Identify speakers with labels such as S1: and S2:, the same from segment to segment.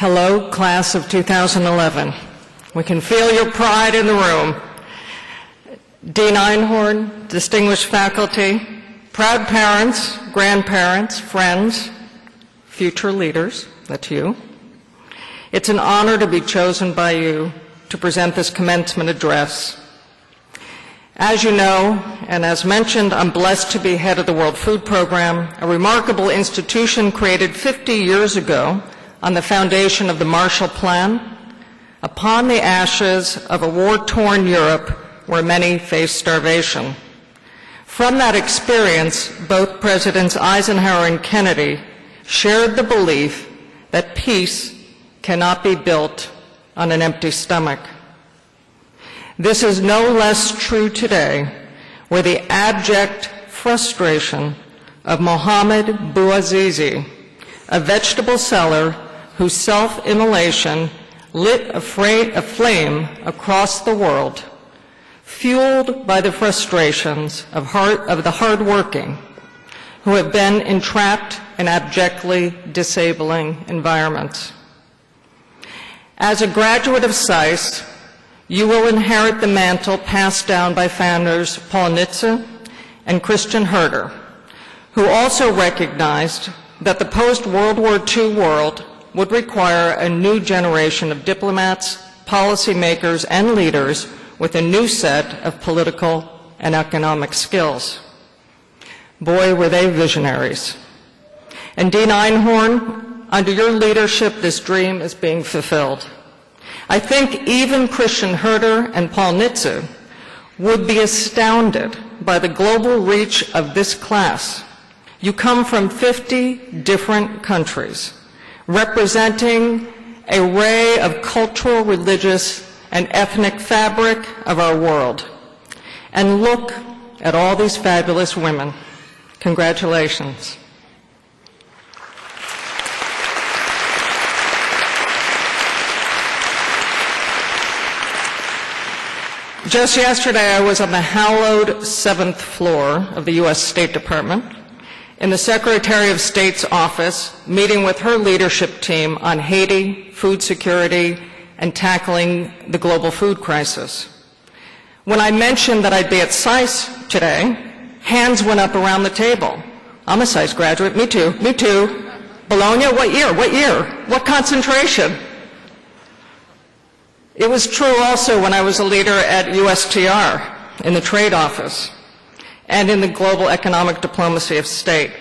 S1: Hello, class of 2011. We can feel your pride in the room. Dean Einhorn, distinguished faculty, proud parents, grandparents, friends, future leaders, that's you. It's an honor to be chosen by you to present this commencement address. As you know, and as mentioned, I'm blessed to be head of the World Food Program, a remarkable institution created 50 years ago on the foundation of the Marshall Plan, upon the ashes of a war-torn Europe where many faced starvation. From that experience, both Presidents Eisenhower and Kennedy shared the belief that peace cannot be built on an empty stomach. This is no less true today, where the abject frustration of Mohammed Bouazizi, a vegetable seller whose self-immolation lit a flame across the world, fueled by the frustrations of the hardworking who have been entrapped in abjectly disabling environments. As a graduate of SAIS, you will inherit the mantle passed down by founders Paul Nitze and Christian Herter, who also recognized that the post-World War II world would require a new generation of diplomats, policymakers, and leaders with a new set of political and economic skills. Boy, were they visionaries. And Dean Einhorn, under your leadership, this dream is being fulfilled. I think even Christian Herter and Paul Nitze would be astounded by the global reach of this class. You come from 50 different countries, representing an array of cultural, religious, and ethnic fabric of our world. And look at all these fabulous women. Congratulations. Just yesterday, I was on the hallowed 7th floor of the U.S. State Department in the Secretary of State's office, meeting with her leadership team on Haiti, food security, and tackling the global food crisis. When I mentioned that I'd be at SAIS today, hands went up around the table. I'm a SAIS graduate. Me too. Me too. Bologna? What year? What year? What concentration? It was true also when I was a leader at USTR in the trade office and in the global economic diplomacy of state.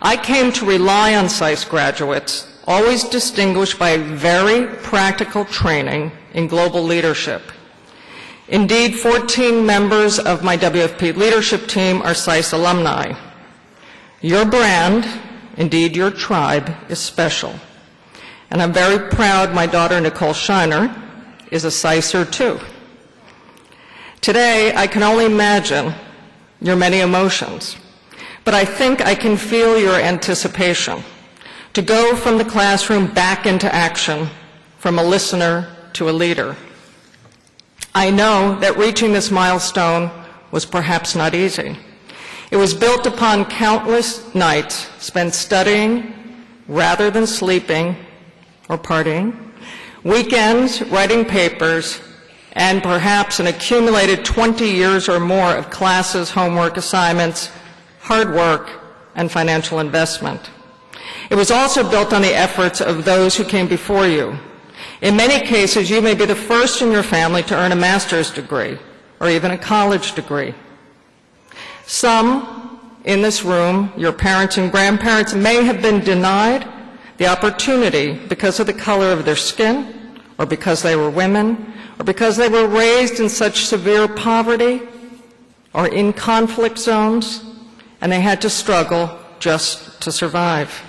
S1: I came to rely on SAIS graduates, always distinguished by very practical training in global leadership. Indeed, 14 members of my WFP leadership team are SAIS alumni. Your brand, indeed your tribe, is special. And I'm very proud my daughter Nicole Shiner is a SAISer too. Today, I can only imagine your many emotions, but I think I can feel your anticipation to go from the classroom back into action, from a listener to a leader. I know that reaching this milestone was perhaps not easy. It was built upon countless nights spent studying rather than sleeping or partying, weekends writing papers, and perhaps an accumulated 20 years or more of classes, homework, assignments, hard work, and financial investment. It was also built on the efforts of those who came before you. In many cases, you may be the first in your family to earn a master's degree or even a college degree. Some in this room, your parents and grandparents, may have been denied the opportunity because of the color of their skin, or because they were women, or because they were raised in such severe poverty or in conflict zones, and they had to struggle just to survive.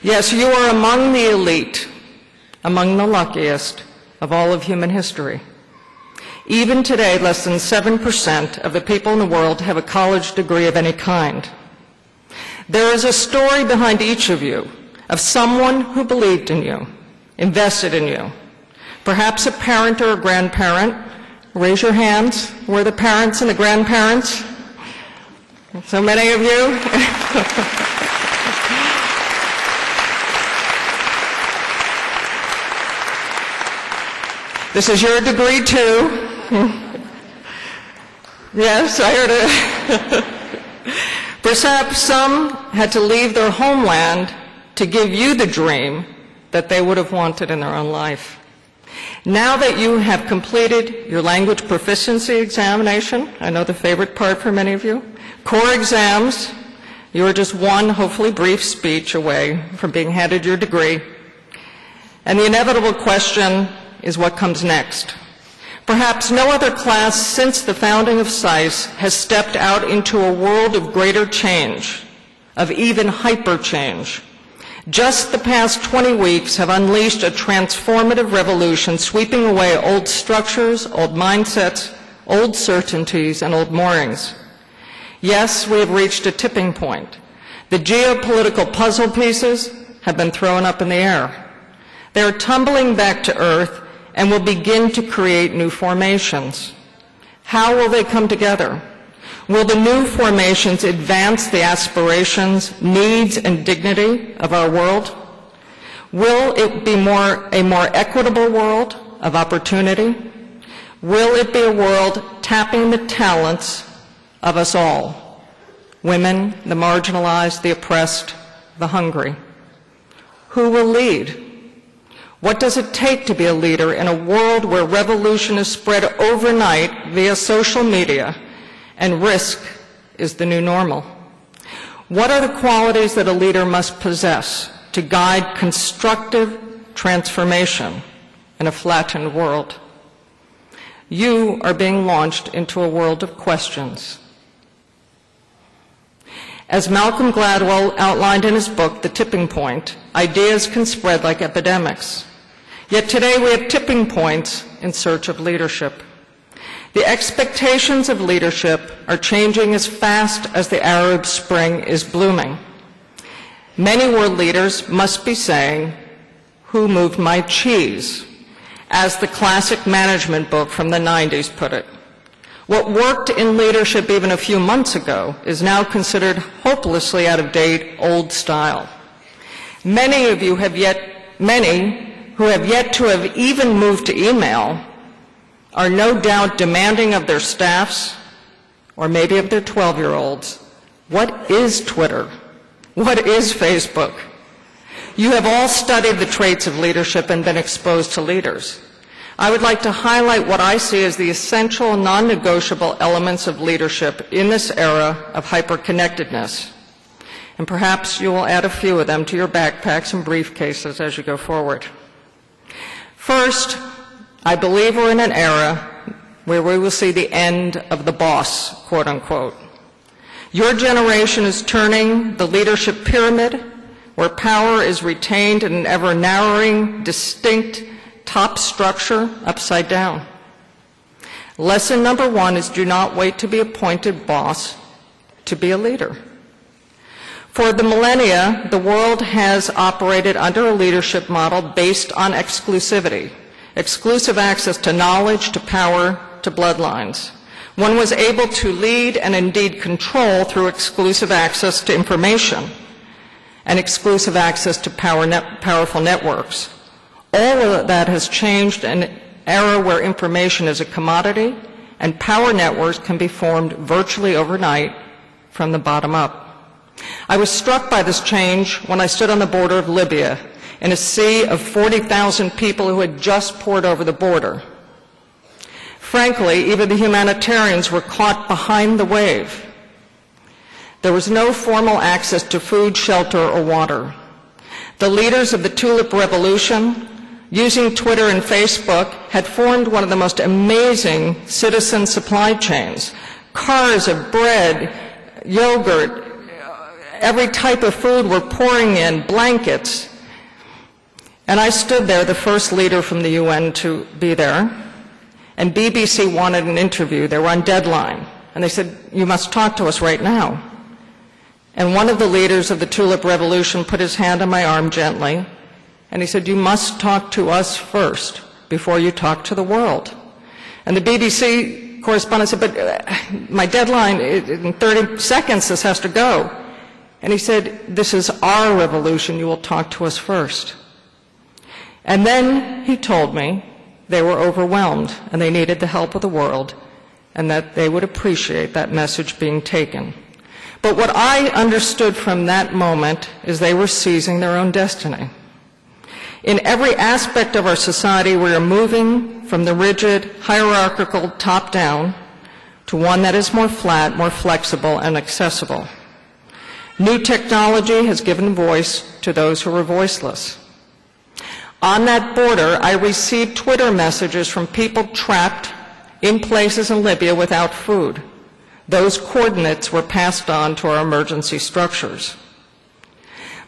S1: Yes, you are among the elite, among the luckiest of all of human history. Even today, less than 7% of the people in the world have a college degree of any kind. There is a story behind each of you, of someone who believed in you, invested in you. Perhaps a parent or a grandparent. Raise your hands. We're the parents and the grandparents. So many of you. This is your degree too. Yes, I heard it. Perhaps some had to leave their homeland to give you the dream that they would have wanted in their own life. Now that you have completed your language proficiency examination, I know the favorite part for many of you, core exams, you are just one, hopefully brief speech away from being handed your degree. And the inevitable question is what comes next. Perhaps no other class since the founding of SAIS has stepped out into a world of greater change, of even hyper change. Just the past 20 weeks have unleashed a transformative revolution, sweeping away old structures, old mindsets, old certainties, and old moorings. Yes, we have reached a tipping point. The geopolitical puzzle pieces have been thrown up in the air. They are tumbling back to earth and will begin to create new formations. How will they come together? Will the new formations advance the aspirations, needs, and dignity of our world? Will it be a more equitable world of opportunity? Will it be a world tapping the talents of us all? Women, the marginalized, the oppressed, the hungry. Who will lead? What does it take to be a leader in a world where revolution is spread overnight via social media and risk is the new normal? What are the qualities that a leader must possess to guide constructive transformation in a flattened world? You are being launched into a world of questions. As Malcolm Gladwell outlined in his book, The Tipping Point, ideas can spread like epidemics. Yet today we have tipping points in search of leadership. The expectations of leadership are changing as fast as the Arab Spring is blooming. Many world leaders must be saying, "Who moved my cheese?" as the classic management book from the 90s put it. What worked in leadership even a few months ago is now considered hopelessly out of date, old style. Many who have yet to have even moved to email are no doubt demanding of their staffs, or maybe of their 12-year-olds, what is Twitter? What is Facebook? You have all studied the traits of leadership and been exposed to leaders. I would like to highlight what I see as the essential, non-negotiable elements of leadership in this era of hyper-connectedness. And perhaps you will add a few of them to your backpacks and briefcases as you go forward. First, I believe we're in an era where we will see the end of the boss, quote unquote. Your generation is turning the leadership pyramid, where power is retained in an ever narrowing, distinct top structure, upside down. Lesson number one is do not wait to be appointed boss to be a leader. For the millennia, the world has operated under a leadership model based on exclusivity, exclusive access to knowledge, to power, to bloodlines. One was able to lead and indeed control through exclusive access to information and exclusive access to powerful networks. All of that has changed in an era where information is a commodity and power networks can be formed virtually overnight from the bottom up. I was struck by this change when I stood on the border of Libya in a sea of 40,000 people who had just poured over the border. Frankly, even the humanitarians were caught behind the wave. There was no formal access to food, shelter, or water. The leaders of the Tulip Revolution, using Twitter and Facebook, had formed one of the most amazing citizen supply chains. Cars of bread, yogurt, every type of food were pouring in, blankets. And I stood there, the first leader from the UN to be there, and BBC wanted an interview. They were on deadline. And they said, "You must talk to us right now." And one of the leaders of the Tulip Revolution put his hand on my arm gently, and he said, "You must talk to us first before you talk to the world." And the BBC correspondent said, "But my deadline, in 30 seconds this has to go." And he said, "This is our revolution. You will talk to us first." And then he told me they were overwhelmed and they needed the help of the world, and that they would appreciate that message being taken. But what I understood from that moment is they were seizing their own destiny. In every aspect of our society, we are moving from the rigid, hierarchical top-down to one that is more flat, more flexible, and accessible. New technology has given voice to those who were voiceless. On that border, I received Twitter messages from people trapped in places in Libya without food. Those coordinates were passed on to our emergency structures.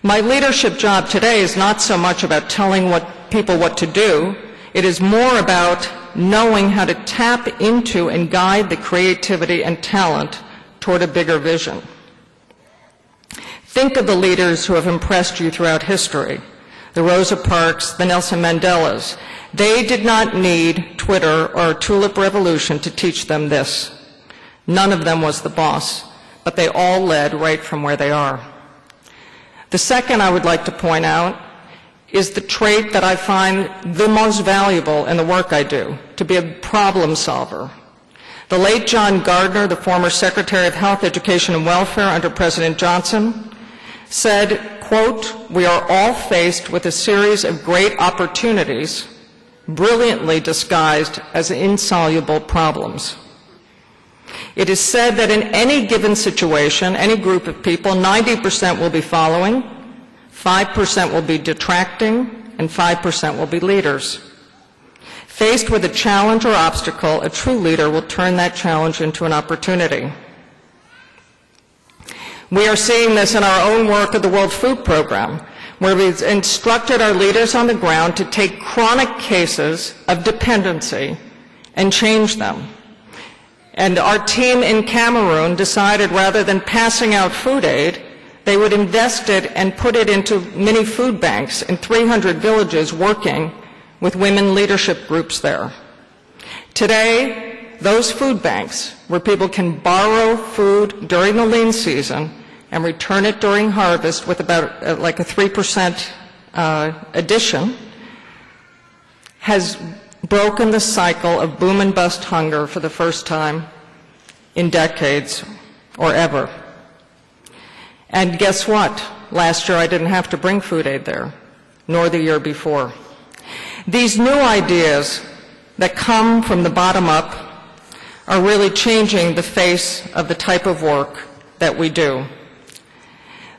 S1: My leadership job today is not so much about telling people what to do. It is more about knowing how to tap into and guide the creativity and talent toward a bigger vision. Think of the leaders who have impressed you throughout history, the Rosa Parks, the Nelson Mandelas. They did not need Twitter or a tulip revolution to teach them this. None of them was the boss, but they all led right from where they are. The second I would like to point out is the trait that I find the most valuable in the work I do, to be a problem solver. The late John Gardner, the former Secretary of Health, Education, and Welfare under President Johnson, said, quote, "We are all faced with a series of great opportunities, brilliantly disguised as insoluble problems." It is said that in any given situation, any group of people, 90% will be following, 5% will be detracting, and 5% will be leaders. Faced with a challenge or obstacle, a true leader will turn that challenge into an opportunity. We are seeing this in our own work at the World Food Program, where we've instructed our leaders on the ground to take chronic cases of dependency and change them. And our team in Cameroon decided rather than passing out food aid, they would invest it and put it into mini food banks in 300 villages, working with women leadership groups there. Today, those food banks, where people can borrow food during the lean season and return it during harvest with about like a 3% addition, has broken the cycle of boom and bust hunger for the first time in decades or ever. And guess what? Last year I didn't have to bring food aid there, nor the year before. These new ideas that come from the bottom up are really changing the face of the type of work that we do.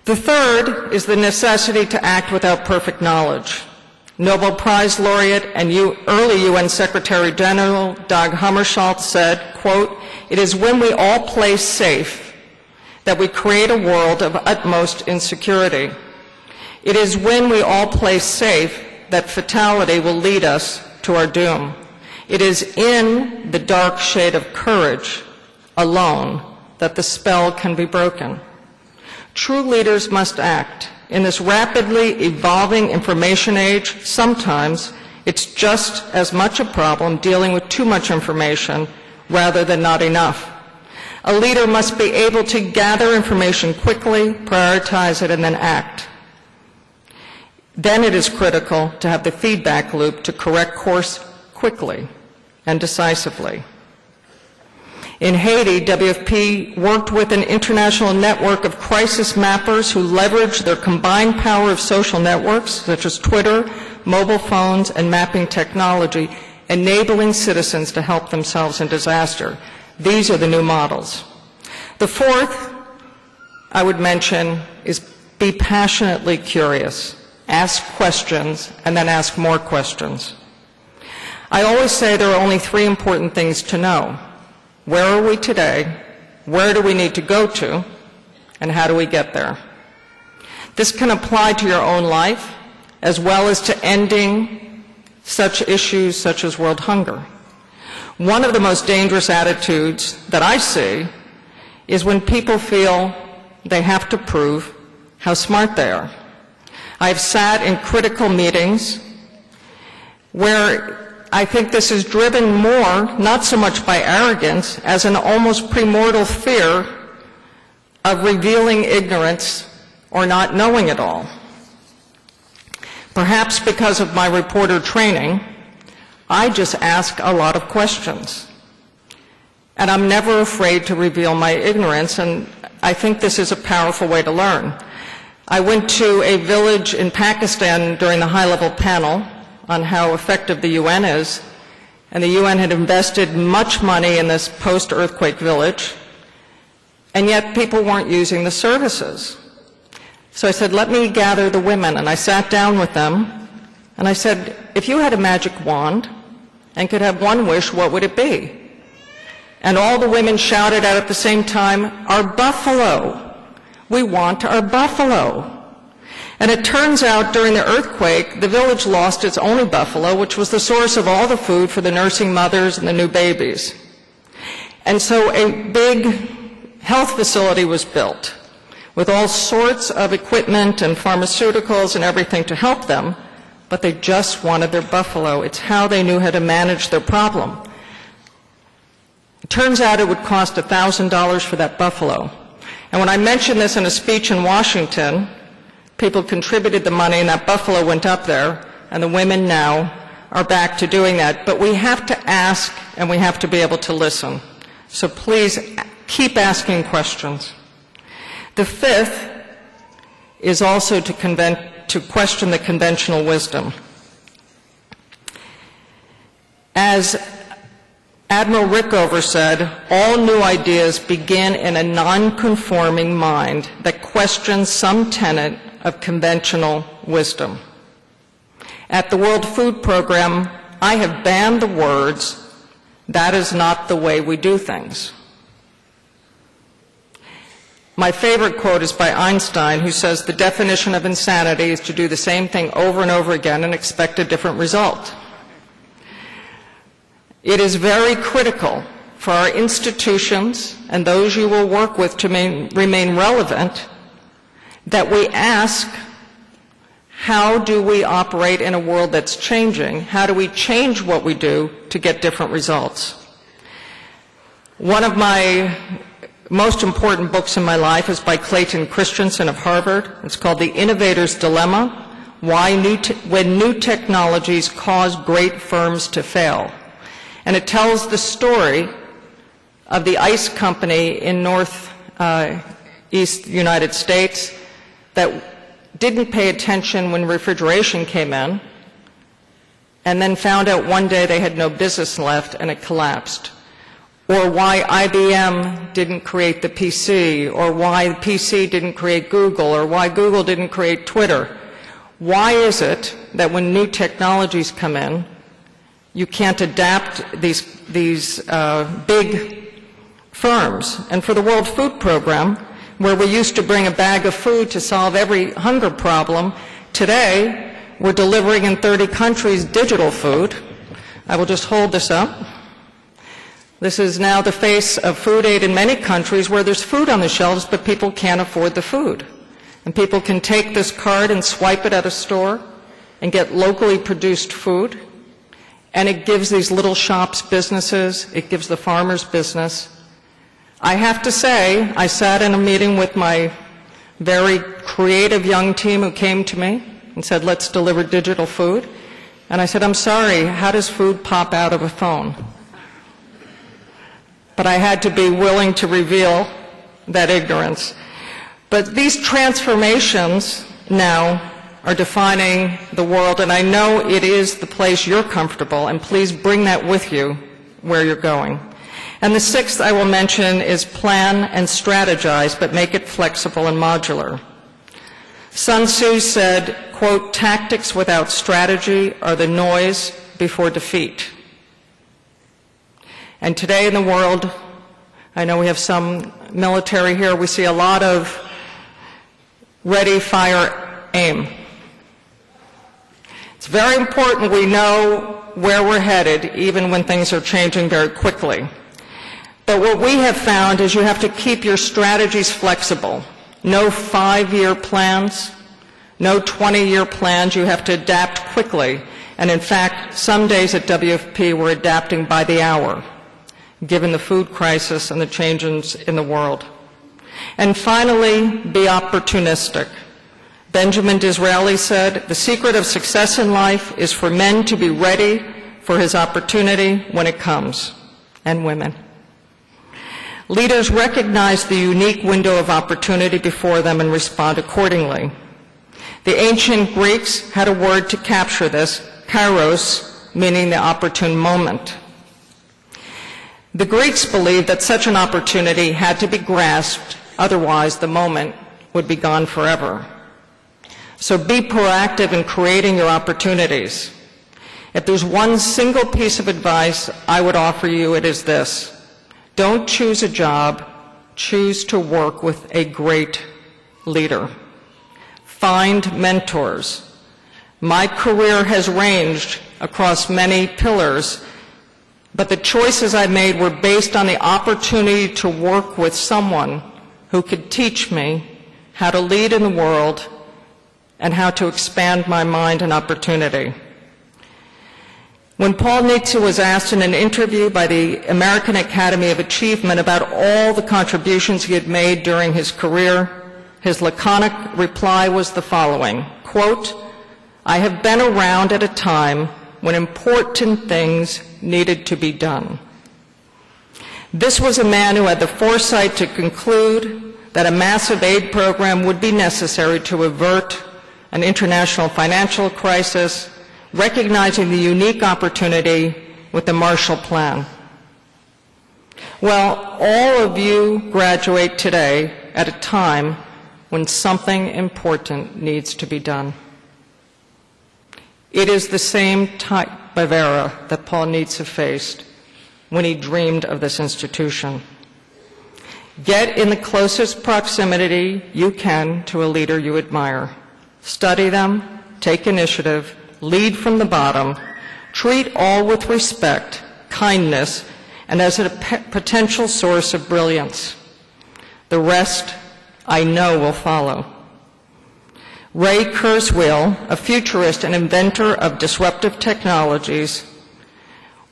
S1: The third is the necessity to act without perfect knowledge. Nobel Prize laureate and early UN Secretary General Dag Hammarskjöld said, quote, "It is when we all play safe that we create a world of utmost insecurity. It is when we all play safe that fatality will lead us to our doom. It is in the dark shade of courage alone that the spell can be broken." True leaders must act. In this rapidly evolving information age, sometimes it's just as much a problem dealing with too much information rather than not enough. A leader must be able to gather information quickly, prioritize it, and then act. Then it is critical to have the feedback loop to correct course quickly and decisively. In Haiti, WFP worked with an international network of crisis mappers who leveraged their combined power of social networks, such as Twitter, mobile phones, and mapping technology, enabling citizens to help themselves in disaster. These are the new models. The fourth I would mention is be passionately curious. Ask questions, and then ask more questions. I always say there are only three important things to know. Where are we today? Where do we need to go to? And how do we get there? This can apply to your own life as well as to ending such issues such as world hunger. One of the most dangerous attitudes that I see is when people feel they have to prove how smart they are. I've sat in critical meetings where I think this is driven more, not so much by arrogance, as an almost premortal fear of revealing ignorance or not knowing it all. Perhaps because of my reporter training, I just ask a lot of questions. And I'm never afraid to reveal my ignorance, and I think this is a powerful way to learn. I went to a village in Pakistan during the high-level panel on how effective the UN is, and the UN had invested much money in this post-earthquake village, and yet people weren't using the services. So I said, let me gather the women, and I sat down with them, and I said, if you had a magic wand and could have one wish, what would it be? And all the women shouted out at the same time, our buffalo. We want our buffalo. And it turns out during the earthquake, the village lost its only buffalo, which was the source of all the food for the nursing mothers and the new babies. And so a big health facility was built with all sorts of equipment and pharmaceuticals and everything to help them, but they just wanted their buffalo. It's how they knew how to manage their problem. It turns out it would cost $1,000 for that buffalo. And when I mentioned this in a speech in Washington, people contributed the money and that buffalo went up there, and the women now are back to doing that. But we have to ask and we have to be able to listen. So please keep asking questions. The fifth is also to question the conventional wisdom. As Admiral Rickover said, all new ideas begin in a non-conforming mind that questions some tenet of conventional wisdom. At the World Food Program, I have banned the words, that is not the way we do things. My favorite quote is by Einstein, who says the definition of insanity is to do the same thing over and over again and expect a different result. It is very critical for our institutions and those you will work with to remain relevant that we ask, how do we operate in a world that's changing? How do we change what we do to get different results? One of my most important books in my life is by Clayton Christensen of Harvard. It's called The Innovator's Dilemma, When New Technologies Cause Great Firms to Fail. And it tells the story of the ice company in northeast United States that didn't pay attention when refrigeration came in, and then found out one day they had no business left and it collapsed. Or why IBM didn't create the PC, or why the PC didn't create Google, or why Google didn't create Twitter. Why is it that when new technologies come in, you can't adapt these big firms? And for the World Food Program, where we used to bring a bag of food to solve every hunger problem, today we're delivering in 30 countries digital food. I will just hold this up. This is now the face of food aid in many countries where there's food on the shelves, but people can't afford the food. And people can take this card and swipe it at a store and get locally produced food. And it gives these little shops businesses. It gives the farmers business. I have to say, I sat in a meeting with my very creative young team who came to me and said, let's deliver digital food. And I said, I'm sorry, how does food pop out of a phone? But I had to be willing to reveal that ignorance. But these transformations now are defining the world, and I know it is the place you're comfortable, and please bring that with you where you're going. And the sixth I will mention is plan and strategize, but make it flexible and modular. Sun Tzu said, quote, tactics without strategy are the noise before defeat. And today in the world, I know we have some military here, we see a lot of ready, fire, aim. It's very important we know where we're headed, even when things are changing very quickly. But what we have found is you have to keep your strategies flexible. No 5-year plans, no 20-year plans. You have to adapt quickly. And in fact, some days at WFP we're adapting by the hour, given the food crisis and the changes in the world. And finally, be opportunistic. Benjamin Disraeli said, the secret of success in life is for men to be ready for his opportunity when it comes, and women. Leaders recognize the unique window of opportunity before them and respond accordingly. The ancient Greeks had a word to capture this, kairos, meaning the opportune moment. The Greeks believed that such an opportunity had to be grasped, otherwise the moment would be gone forever. So be proactive in creating your opportunities. If there's one single piece of advice I would offer you, it is this. Don't choose a job, choose to work with a great leader. Find mentors. My career has ranged across many pillars, but the choices I made were based on the opportunity to work with someone who could teach me how to lead in the world and how to expand my mind and opportunity. When Paul Nietzsche was asked in an interview by the American Academy of Achievement about all the contributions he had made during his career, his laconic reply was the following, quote, "I have been around at a time when important things needed to be done." This was a man who had the foresight to conclude that a massive aid program would be necessary to avert an international financial crisis, recognizing the unique opportunity with the Marshall Plan. Well, all of you graduate today at a time when something important needs to be done. It is the same type of era that Paul Nietzsche faced when he dreamed of this institution. Get in the closest proximity you can to a leader you admire. Study them, take initiative, lead from the bottom, treat all with respect, kindness, and as a potential source of brilliance. The rest, I know, will follow. Ray Kurzweil, a futurist and inventor of disruptive technologies,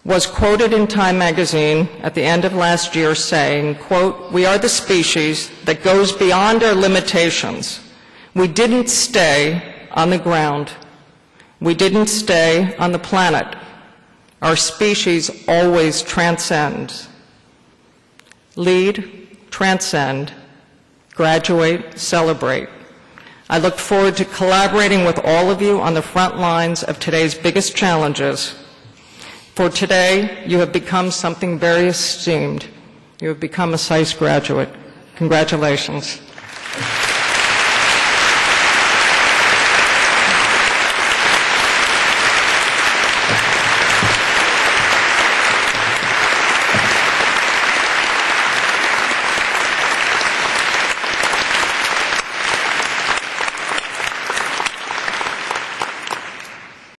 S1: was quoted in Time magazine at the end of last year saying, quote, "We are the species that goes beyond our limitations. We didn't stay on the ground. We didn't stay on the planet. Our species always transcends." Lead, transcend, graduate, celebrate. I look forward to collaborating with all of you on the front lines of today's biggest challenges. For today, you have become something very esteemed. You have become a SAIS graduate. Congratulations.